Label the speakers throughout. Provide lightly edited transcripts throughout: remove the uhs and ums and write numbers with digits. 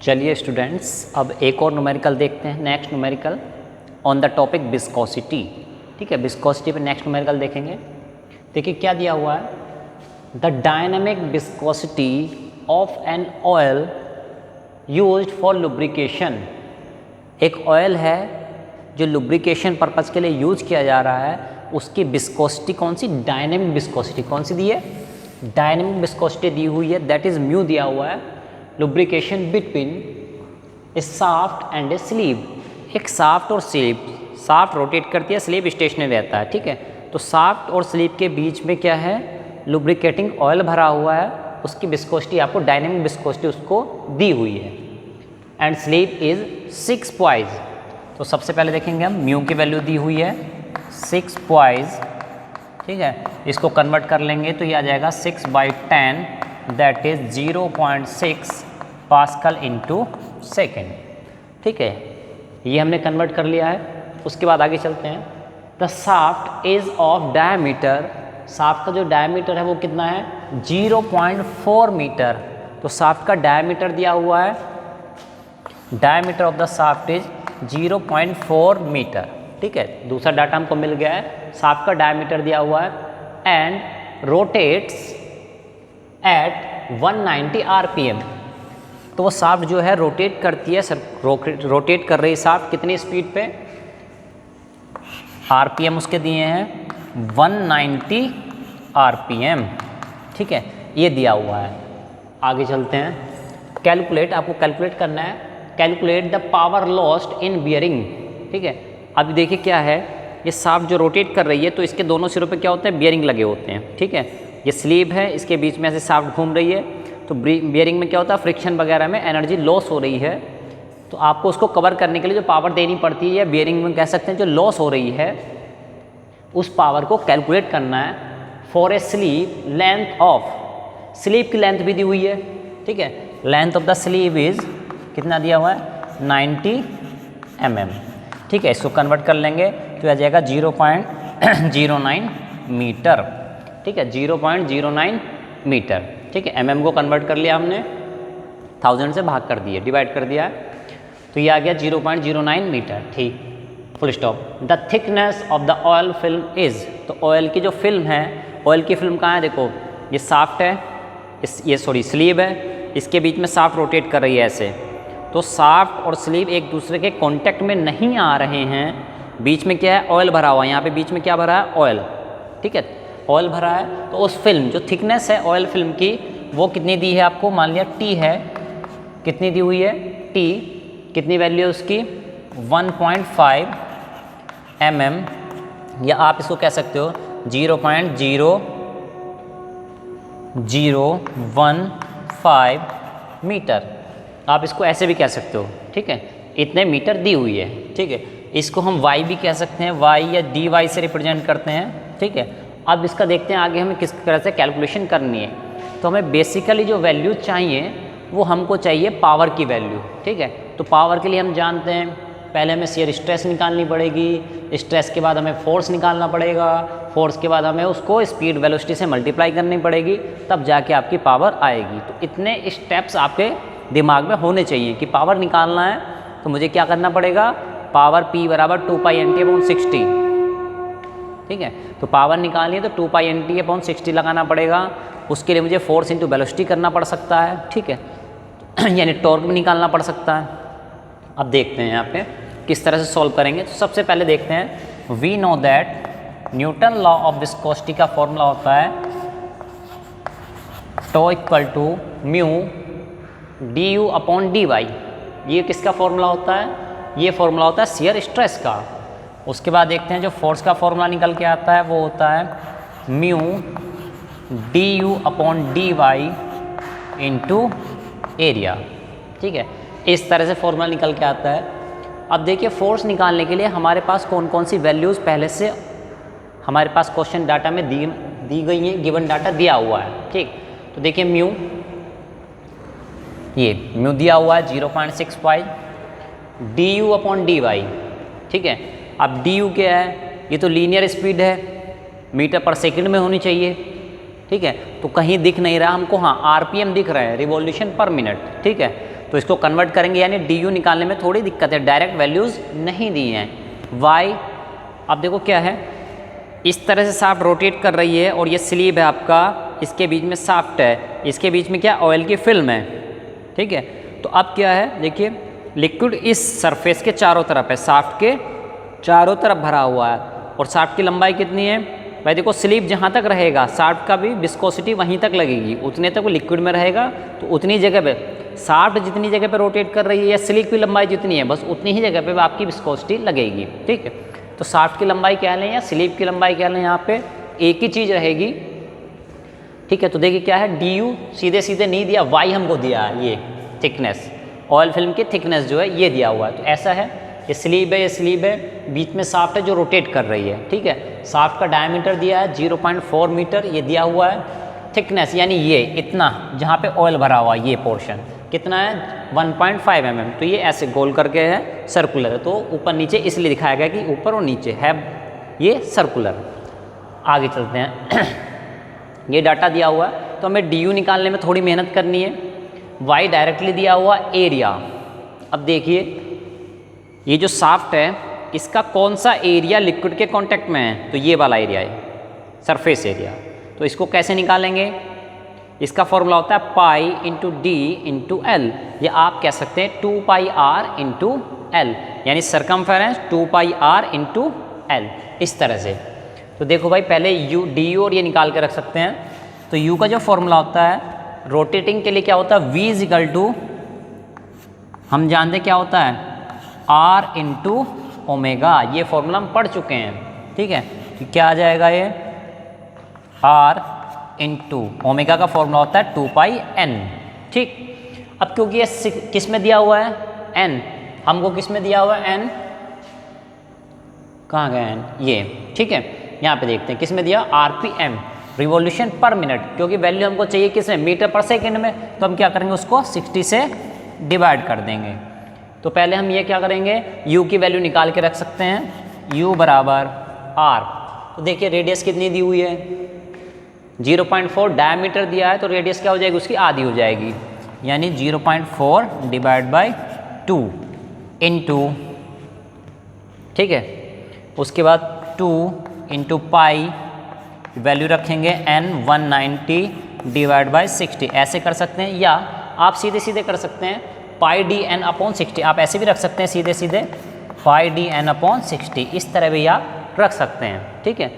Speaker 1: चलिए स्टूडेंट्स, अब एक और न्यूमेरिकल देखते हैं। Next numerical on the topic viscosity. ठीक है, विस्कोसिटी पे नेक्स्ट न्यूमेरिकल देखेंगे। देखिए क्या दिया हुआ है, the dynamic viscosity of an oil used for lubrication. एक ऑयल है जो लुब्रिकेशन पर्पज़ के लिए यूज किया जा रहा है, उसकी विस्कोसिटी कौन सी? Dynamic viscosity. कौन सी दी है? डायनेमिक विस्कोसिटी दी हुई है, दैट इज़ म्यू दिया हुआ है। Lubrication between a shaft and a sleeve. एक साफ्ट और स्लीव, साफ्ट रोटेट करती है, स्लीव स्टेशनरी रहता है। ठीक है, तो साफ्ट और स्लीव के बीच में क्या है? लुब्रिकेटिंग ऑयल भरा हुआ है, उसकी विस्कोसिटी आपको डायनेमिक विस्कोसिटी उसको दी हुई है। And sleeve is 6 poise. तो सबसे पहले देखेंगे हम म्यू की वैल्यू दी हुई है 6 पॉइज। ठीक है, इसको कन्वर्ट कर लेंगे तो ये आ जाएगा 6/10 that is 0.6 pascal into second. ठीक है, ये हमने कन्वर्ट कर लिया है। उसके बाद आगे चलते हैं। The shaft is of diameter. Shaft का जो डायमीटर है वो कितना है? 0.4 मीटर। तो साफ्ट का डायमीटर दिया हुआ है, diameter of the shaft is 0.4 metre. ठीक है, दूसरा डाटा हमको मिल गया है, साफ्ट का डायमीटर दिया हुआ है एंड रोटेट्स एट 190 आरपीएम। तो वो साफ्ट जो है रोटेट करती है, रोटेट कर रही साफ्ट कितनी स्पीड पे? आरपीएम उसके दिए हैं 190 आरपीएम। ठीक है, ये दिया हुआ है। आगे चलते हैं। कैलकुलेट, आपको कैलकुलेट करना है, calculate the power lost in bearing. ठीक है, अभी देखिए क्या है, ये साफ्ट जो रोटेट कर रही है तो इसके दोनों सिरों पे क्या होते हैं? बियरिंग लगे होते हैं। ठीक है, ये स्लीव है, इसके बीच में ऐसे साफ्ट घूम रही है, तो बियरिंग में क्या होता है? फ्रिक्शन वगैरह में एनर्जी लॉस हो रही है, तो आपको उसको कवर करने के लिए जो पावर देनी पड़ती है, या बियरिंग में कह सकते हैं जो लॉस हो रही है, उस पावर को कैलकुलेट करना है। For a sleeve length of, sleeve की लेंथ भी दी हुई है। ठीक है, length of the sleeve is कितना दिया हुआ है? 90 mm। ठीक है, इसको कन्वर्ट कर लेंगे तो आ जाएगा 0.09 मीटर। ठीक है, 0.09 मीटर। ठीक है, mm को कन्वर्ट कर लिया हमने, 1000 से भाग कर दिए, डिवाइड कर दिया है, तो ये आ गया 0.09 मीटर। ठीक, full stop. The thickness of the oil film is, तो ऑयल की जो फिल्म है, ऑयल की फिल्म कहाँ है? देखो ये साफ्ट है, ये स्लीव है, इसके बीच में साफ्ट रोटेट कर रही है ऐसे, तो साफ्ट और स्लीव एक दूसरे के कांटेक्ट में नहीं आ रहे हैं। बीच में क्या है? ऑयल भरा हुआ है, यहाँ पे बीच में क्या भरा है? ऑयल। ठीक है, ऑयल भरा है, तो उस फिल्म जो थिकनेस है ऑयल फिल्म की, वो कितनी दी है आपको? मान लिया T है, कितनी दी हुई है? T कितनी वैल्यू है उसकी? 1.5 mm, या आप इसको कह सकते हो 0.0015 मीटर। आप इसको ऐसे भी कह सकते हो। ठीक है, इतने मीटर दी हुई है। ठीक है, इसको हम y भी कह सकते हैं, y या dy से रिप्रेजेंट करते हैं। ठीक है, अब इसका देखते हैं आगे हमें किस तरह से कैलकुलेशन करनी है। तो हमें बेसिकली जो वैल्यू चाहिए वो हमको चाहिए पावर की वैल्यू। ठीक है, तो पावर के लिए हम जानते हैं पहले हमें शियर स्ट्रेस निकालनी पड़ेगी, स्ट्रेस के बाद हमें फोर्स निकालना पड़ेगा, फोर्स के बाद हमें उसको स्पीड वेलोसिटी से मल्टीप्लाई करनी पड़ेगी, तब जाके आपकी पावर आएगी। तो इतने स्टेप्स आपके दिमाग में होने चाहिए कि पावर निकालना है तो मुझे क्या करना पड़ेगा? पावर P बराबर 2π/NT/60। ठीक है, तो पावर निकालनी है तो 2π/NT/60 लगाना पड़ेगा। उसके लिए मुझे फोर्स इंटू वेलोसिटी करना पड़ सकता है। ठीक है, यानी टॉर्क भी निकालना पड़ सकता है। अब देखते हैं यहाँ पे किस तरह से सॉल्व करेंगे। तो सबसे पहले देखते हैं, we know that Newton law of viscosity का फॉर्मूला होता है to equal to mu du/dy। ये किसका फॉर्मूला होता है? ये फॉर्मूला होता है शियर स्ट्रेस का। उसके बाद देखते हैं जो फोर्स का फॉर्मूला निकल के आता है वो होता है म्यू du/dy इंटू एरिया। ठीक है, इस तरह से फॉर्मूला निकल के आता है। अब देखिए फोर्स निकालने के लिए हमारे पास कौन कौन सी वैल्यूज़ पहले से हमारे पास क्वेश्चन डाटा में दी गई हैं, गिवन डाटा दिया हुआ है। ठीक, तो देखिए म्यू, ये म्यू दिया हुआ है 0.65 du/dy। ठीक है, अब du क्या है? ये तो लीनियर स्पीड है, मीटर पर सेकंड में होनी चाहिए। ठीक है, तो कहीं दिख नहीं रहा हमको, हाँ आरपीएम दिख रहे हैं, रिवॉल्यूशन पर मिनट। ठीक है, तो इसको कन्वर्ट करेंगे, यानी डी यू निकालने में थोड़ी दिक्कत है, डायरेक्ट वैल्यूज़ नहीं दी हैं। वाई, अब देखो क्या है, इस तरह से शाफ्ट रोटेट कर रही है और ये स्लीव है आपका, इसके बीच में शाफ्ट है, इसके बीच में क्या ऑयल की फिल्म है, ठीक है। तो अब क्या है, देखिए लिक्विड इस सरफेस के चारों तरफ है, शाफ्ट के चारों तरफ भरा हुआ है। और शाफ्ट की लंबाई कितनी है भाई, देखो स्लीव जहाँ तक रहेगा शाफ्ट का भी विस्कोसिटी वहीं तक लगेगी, उतने तक वो लिक्विड में रहेगा। तो उतनी जगह पे शाफ्ट जितनी जगह पे रोटेट कर रही है या स्लीव की लंबाई जितनी है, बस उतनी ही जगह पे आपकी विस्कोसिटी लगेगी, ठीक है। तो शाफ्ट की लंबाई क्या लें या स्लीव की लंबाई क्या लें, यहाँ पे एक ही चीज़ रहेगी, ठीक है। तो देखिए क्या है, डी यू सीधे सीधे नहीं दिया, वाई हमको दिया है, ये थिकनेस, ऑयल फिल्म की थिकनेस जो है ये दिया हुआ है। तो ऐसा है, ये स्लीव है, ये स्लीव है, बीच में शाफ्ट है जो रोटेट कर रही है, ठीक है। शाफ्ट का डायमीटर दिया है 0.4 मीटर, ये दिया हुआ है। थिकनेस यानी ये इतना, जहाँ पे ऑयल भरा हुआ है ये पोर्शन कितना है 1.5 mm। तो ये ऐसे गोल करके है, सर्कुलर है, तो ऊपर नीचे इसलिए दिखाया गया कि ऊपर और नीचे है, ये सर्कुलर। आगे चलते हैं ये डाटा दिया हुआ है, तो हमें डी यू निकालने में थोड़ी मेहनत करनी है। वाई डायरेक्टली दिया हुआ एरिया। अब देखिए ये जो शाफ्ट है इसका कौन सा एरिया लिक्विड के कांटेक्ट में है, तो ये वाला एरिया है, सरफेस एरिया। तो इसको कैसे निकालेंगे, इसका फॉर्मूला होता है pi into D into L, या आप कह सकते हैं 2 पाई आर इंटू एल, यानी circumference 2 pi R into L, इस तरह से। तो देखो भाई पहले यू डी यू और ये निकाल के रख सकते हैं। तो यू का जो फॉर्मूला होता है रोटेटिंग के लिए क्या होता है, वी इज इक्वल टू, हम जानते क्या होता है, आर इंटू ओमेगा, ये फॉर्मूला हम पढ़ चुके हैं, ठीक है। तो क्या आ जाएगा ये, आर इंटू ओमेगा का फॉर्मूला होता है 2 पाई एन, ठीक। अब क्योंकि ये किस में दिया हुआ है, एन, हमको किस में दिया हुआ है, एन, कहाँ गया एन, ये, ठीक है। यहाँ पे देखते हैं किस में दिया, आरपीएम, रिवॉल्यूशन पर मिनट, क्योंकि वैल्यू हमको चाहिए किस में, मीटर पर सेकेंड में, तो हम क्या करेंगे उसको 60 से डिवाइड कर देंगे। तो पहले हम ये क्या करेंगे, u की वैल्यू निकाल के रख सकते हैं, u बराबर r। तो देखिए रेडियस कितनी दी हुई है, 0.4 डायमीटर दिया है, तो रेडियस क्या हो जाएगी उसकी आधी हो जाएगी, यानी 0.4 डिवाइड बाई 2 इंटू, ठीक है। उसके बाद 2 इंटू पाई, वैल्यू रखेंगे n 190 डिवाइड बाई 60, ऐसे कर सकते हैं, या आप सीधे सीधे कर सकते हैं पाई डी एन अपॉन 60, आप ऐसे भी रख सकते हैं सीधे सीधे पाई डी एन अपॉन 60, इस तरह भी आप रख सकते हैं, ठीक है।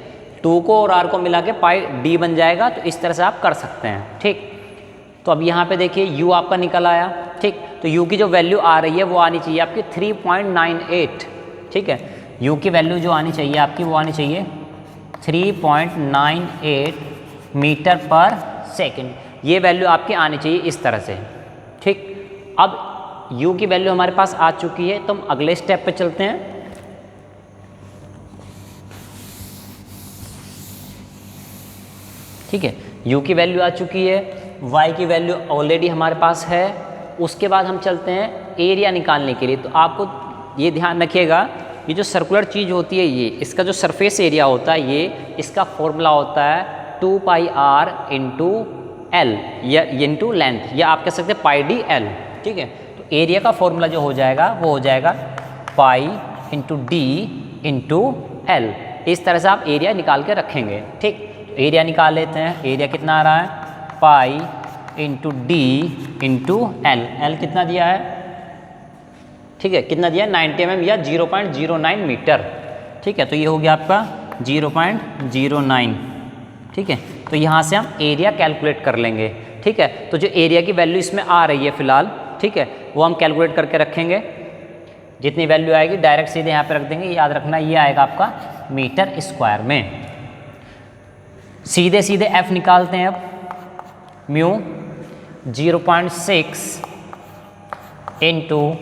Speaker 1: 2 को और r को मिला के पाई डी बन जाएगा, तो इस तरह से आप कर सकते हैं, ठीक। तो अब यहाँ पे देखिए u आपका निकल आया, ठीक। तो u की जो वैल्यू आ रही है वो आनी चाहिए आपकी 3.98, ठीक है। u की वैल्यू जो आनी चाहिए आपकी वो आनी चाहिए 3.98 मीटर पर सेकेंड, ये वैल्यू आपकी आनी चाहिए इस तरह से, ठीक। अब u की वैल्यू हमारे पास आ चुकी है, तो हम अगले स्टेप पे चलते हैं। ठीक है, u की वैल्यू आ चुकी है, y की वैल्यू ऑलरेडी हमारे पास है। उसके बाद हम चलते हैं एरिया निकालने के लिए। तो आपको ये ध्यान रखिएगा, ये जो सर्कुलर चीज़ होती है, ये इसका जो सरफेस एरिया होता है, ये इसका फॉर्मूला होता है 2 पाई आर इंटू एल, या इंटू लेंथ, या आप कह सकते हैं पाई डी एल, ठीक है। तो एरिया का फॉर्मूला जो हो जाएगा वो हो जाएगा पाई इंटू डी इंटू एल, इस तरह से आप एरिया निकाल के रखेंगे, ठीक। तो एरिया निकाल लेते हैं, एरिया कितना आ रहा है, pi into D into L, L कितना दिया है, ठीक है, कितना दिया है 90 mm या 0.09 मीटर, ठीक है। तो ये हो गया आपका 0.09, ठीक है। तो यहाँ से हम एरिया कैलकुलेट कर लेंगे, ठीक है। तो जो एरिया की वैल्यू इसमें आ रही है फिलहाल, ठीक है, वो हम कैलकुलेट करके रखेंगे। जितनी वैल्यू आएगी डायरेक्ट सीधे यहाँ पे रख देंगे, याद रखना ये आएगा आपका मीटर स्क्वायर में। सीधे सीधे F निकालते हैं। अब म्यू 0.6 इंटू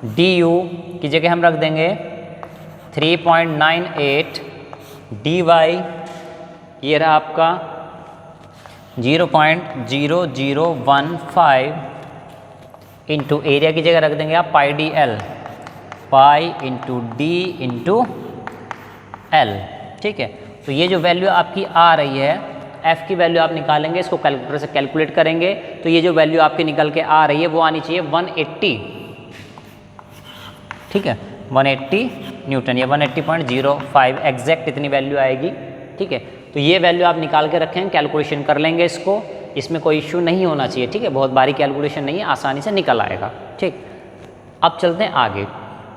Speaker 1: डी यू की जगह हम रख देंगे 3.98 डी वाई, ये रहा आपका 0.0015 इंटू एरिया की जगह रख देंगे आप pi D L, pi into D into L, ठीक है। तो ये जो वैल्यू आपकी आ रही है एफ़ की वैल्यू आप निकालेंगे, इसको कैलकुलेटर से कैलकुलेट करेंगे तो ये जो वैल्यू आपकी निकल के आ रही है वो आनी चाहिए 180, ठीक है, 180 न्यूटन या 180.05 एग्जैक्ट इतनी वैल्यू आएगी, ठीक है। तो ये वैल्यू आप निकाल के रखें, कैलकुलेशन कर लेंगे इसको, इसमें कोई इश्यू नहीं होना चाहिए, ठीक है, बहुत बारी कैलकुलेशन नहीं है, आसानी से निकल आएगा, ठीक। अब चलते हैं आगे।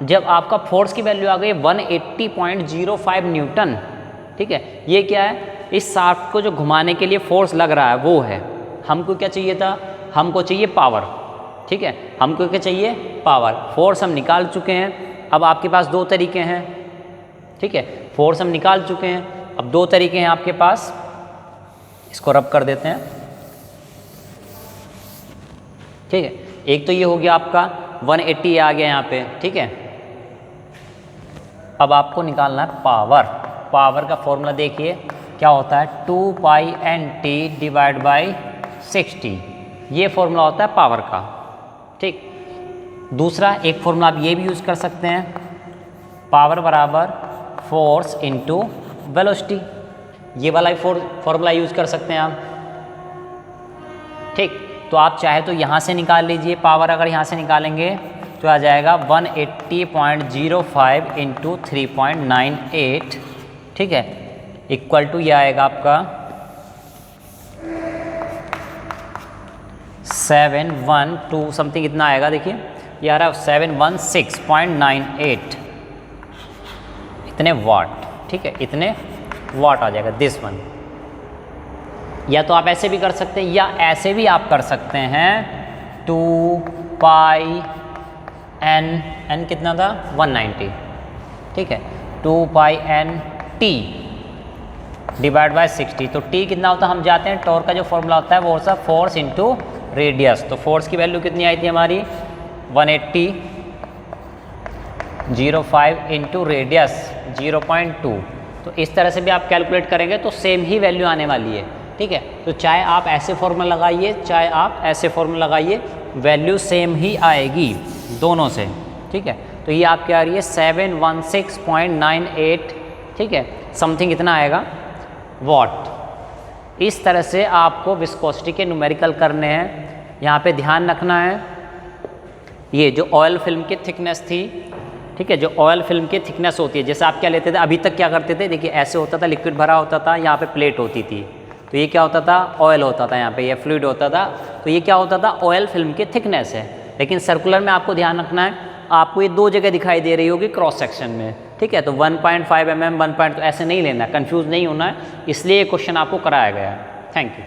Speaker 1: जब आपका फोर्स की वैल्यू आ गई 180.05 न्यूटन, ठीक है, ये क्या है, इस शाफ्ट को जो घुमाने के लिए फोर्स लग रहा है वो है। हमको क्या चाहिए था, हमको चाहिए पावर, ठीक है, हमको क्या चाहिए, पावर। फोर्स हम निकाल चुके हैं, अब आपके पास दो तरीके हैं, ठीक है, फोर्स हम निकाल चुके हैं, अब दो तरीके हैं आपके पास, इसको रब कर देते हैं, ठीक है। एक तो ये हो गया आपका 180 आ गया यहाँ पे, ठीक है। अब आपको निकालना है पावर। पावर का फॉर्मूला देखिए क्या होता है, 2 पाई NT डिवाइड बाई 60, ये फॉर्मूला होता है पावर का, ठीक। दूसरा एक फॉर्मूला आप ये भी यूज़ कर सकते हैं, पावर बराबर फोर्स इनटू वेलोसिटी, ये वाला ही फॉर्मूला यूज़ कर सकते हैं आप, ठीक। तो आप चाहे तो यहाँ से निकाल लीजिए पावर, अगर यहाँ से निकालेंगे तो आ जाएगा 180.05 इंटू 3.98, ठीक है, इक्वल टू ये आएगा आपका 712 समथिंग इतना आएगा, देखिए ये आ रहा है 716.98 इतने वाट, ठीक है, इतने वाट आ जाएगा दिस वन। या तो आप ऐसे भी कर सकते हैं या ऐसे भी आप कर सकते हैं, 2 पाई n कितना था 190, ठीक है, 2 पाई NT डिवाइड बाय 60, तो T कितना होता है हम जाते हैं, टॉर्क का जो फॉर्मूला होता है वो होता है फोर्स इनटू रेडियस। तो फोर्स की वैल्यू कितनी आई थी हमारी 180.05 इंटू रेडियस 0.2, तो इस तरह से भी आप कैलकुलेट करेंगे तो सेम ही वैल्यू आने वाली है, ठीक है। तो चाहे आप ऐसे फॉर्मूला लगाइए चाहे आप ऐसे फॉर्मूला लगाइए, वैल्यू सेम ही आएगी दोनों से, ठीक है। तो ये आपकी आ रही है 716.98, ठीक है, समथिंग इतना आएगा वॉट। इस तरह से आपको विस्कोसिटी के न्यूमेरिकल करने हैं। यहाँ पे ध्यान रखना है, ये जो ऑयल फिल्म की थिकनेस थी, ठीक है, जो ऑयल फिल्म की थिकनेस होती है, जैसे आप क्या लेते थे, अभी तक क्या करते थे, देखिए ऐसे होता था, लिक्विड भरा होता था, यहाँ पे प्लेट होती थी, तो ये क्या होता था, ऑयल होता था, यहाँ पे ये फ्लूइड होता था, तो ये क्या होता था, ऑयल फिल्म की थिकनेस है। लेकिन सर्कुलर में आपको ध्यान रखना है, आपको ये दो जगह दिखाई दे रही होगी क्रॉस सेक्शन में, ठीक है, तो 1.5 mm 1 तो ऐसे नहीं लेना, कंफ्यूज नहीं होना है, इसलिए ये क्वेश्चन आपको कराया गया है। Thank you.